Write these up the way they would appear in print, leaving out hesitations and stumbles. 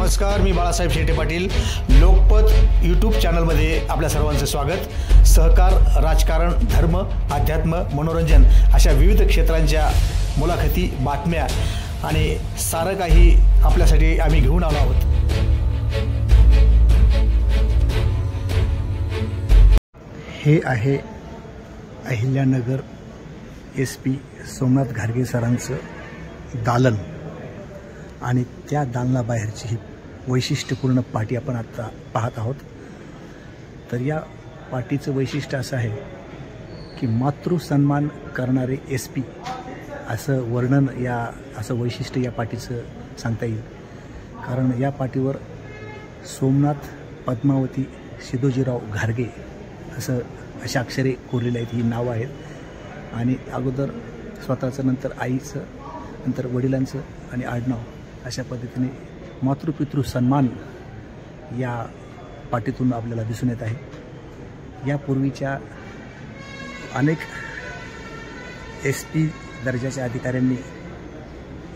नमस्कार, मी बाळासाहेब शेटे पाटील. लोकपथ यूट्यूब चॅनलमध्ये आपल्या सर्वांचं स्वागत. सहकार, राजकारण, धर्म, अध्यात्म, मनोरंजन अशा विविध क्षेत्रांच्या मुलाखती, बातम्या आणि सारं काही आपल्यासाठी आम्ही घेऊन आलो आहोत. हे आहे अहिल्यानगर SP सोमनाथ घारगे सरांचं दालन आणि त्या दालनाबाहेरची ही वैशिष्ट्यपूर्ण पाटी आपण आता पाहत आहोत. तर या पाटीचं वैशिष्ट्य असं आहे की मातृसन्मान करणारे SP असं वर्णन असं वैशिष्ट्य या पाटीचं सांगता येईल. कारण या पाटीवर सोमनाथ पद्मावती सिद्धोजीराव घारगे अशा अक्षरे कोरलेले आहेत. ही नावं आहेत आणि अगोदर स्वतःचं, नंतर आईचं, नंतर वडिलांचं आणि आडनाव अशा पद्धतीने मातृपितृ सन्मान या पाटीतून आपल्याला दिसून येत आहे. यापूर्वीच्या अनेक SP दर्जाच्या अधिकाऱ्यांनी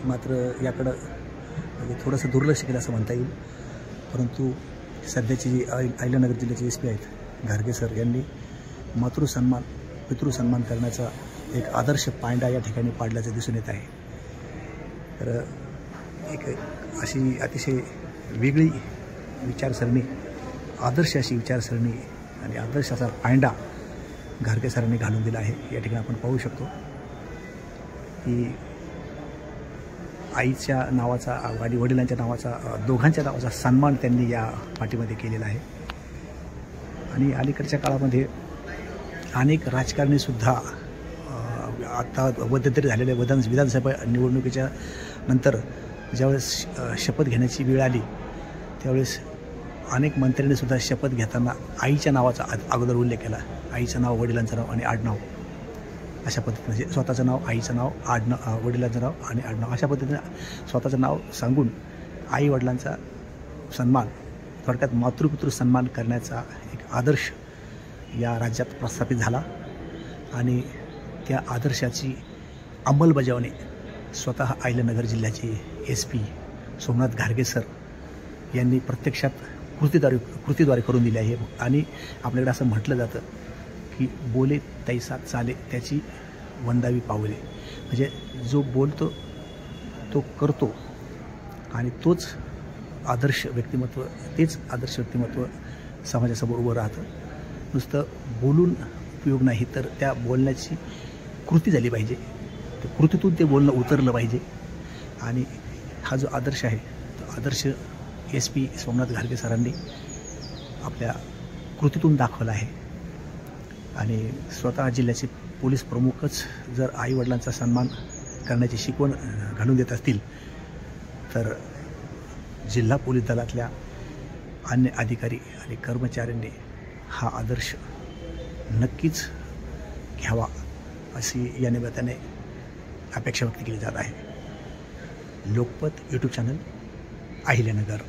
मात्र याकडं थोडंसं दुर्लक्ष केलं असं म्हणता येईल. परंतु सध्याची जी अहिल्यानगर जिल्ह्याचे SP आहेत घारगे सर यांनी मातृसन्मान, पितृसन्मान करण्याचा एक आदर्श पायंडा या ठिकाणी पाडल्याचं दिसून येत आहे. तर एक अशी अतिशय वेगळी विचारसरणी, आदर्श अशी विचारसरणी आणि आदर्श असा पायंडा घारगे सरांनी घालून दिला आहे. या ठिकाणी आपण पाहू शकतो की आईच्या नावाचा आणि वडिलांच्या नावाचा, दोघांच्या नावाचा सन्मान त्यांनी या पाटीमध्ये केलेला आहे. आणि अलीकडच्या काळामध्ये अनेक राजकारणीसुद्धा आता मध्यंतरी झालेल्या विधानसभा निवडणुकीच्या नंतर ज्यावेळेस शपथ घेण्याची वेळ आली त्यावेळेस अनेक मंत्र्यांनी सुद्धा शपथ घेताना आईच्या नावाचा अगोदर उल्लेख केला. आईचं नाव, वडिलांचं नाव आणि आडनाव अशा पद्धतीने, म्हणजे स्वतःचं नाव, आईचं नाव, आडनाव, वडिलांचं नाव आणि आडनाव अशा पद्धतीने स्वतःचं नाव सांगून आई वडिलांचा सन्मान, थोडक्यात मातृपितृ सन्मान करण्याचा एक आदर्श या राज्यात प्रस्थापित झाला. आणि त्या आदर्शाची अंमलबजावणी स्वतः अहिल्यानगर जिल्ह्याचे SP सोमनाथ घारगे सर यांनी प्रत्यक्षात कृतीद्वारे करून दिली आहे. आणि आपल्याकडे असं म्हटलं जातं की बोले तैसा चाले त्याची वंदावी पावले, म्हणजे जो बोलतो तो करतो आणि तेच आदर्श व्यक्तिमत्व समाजासमोर उभं राहतं. नुसतं बोलून उपयोग नाही, तर त्या बोलण्याची कृती झाली पाहिजे, त्या कृतीतून ते बोलणं उतरलं पाहिजे. आणि हा जो आदर्श आहे तो आदर्श SP सोमनाथ घारगे सरांनी आपल्या कृतीतून दाखवला आहे. आणि स्वतः जिल्ह्याचे पोलीस प्रमुखच जर आईवडिलांचा सन्मान करण्याची शिकवण घालून देत असतील तर जिल्हा पोलीस दलातल्या अन्य अधिकारी आणि कर्मचाऱ्यांनी हा आदर्श नक्कीच घ्यावा अशी या निमित्ताने अपेक्षा व्यक्त केली जात आहे. Lokpath YouTube channel, Ahilyanagar.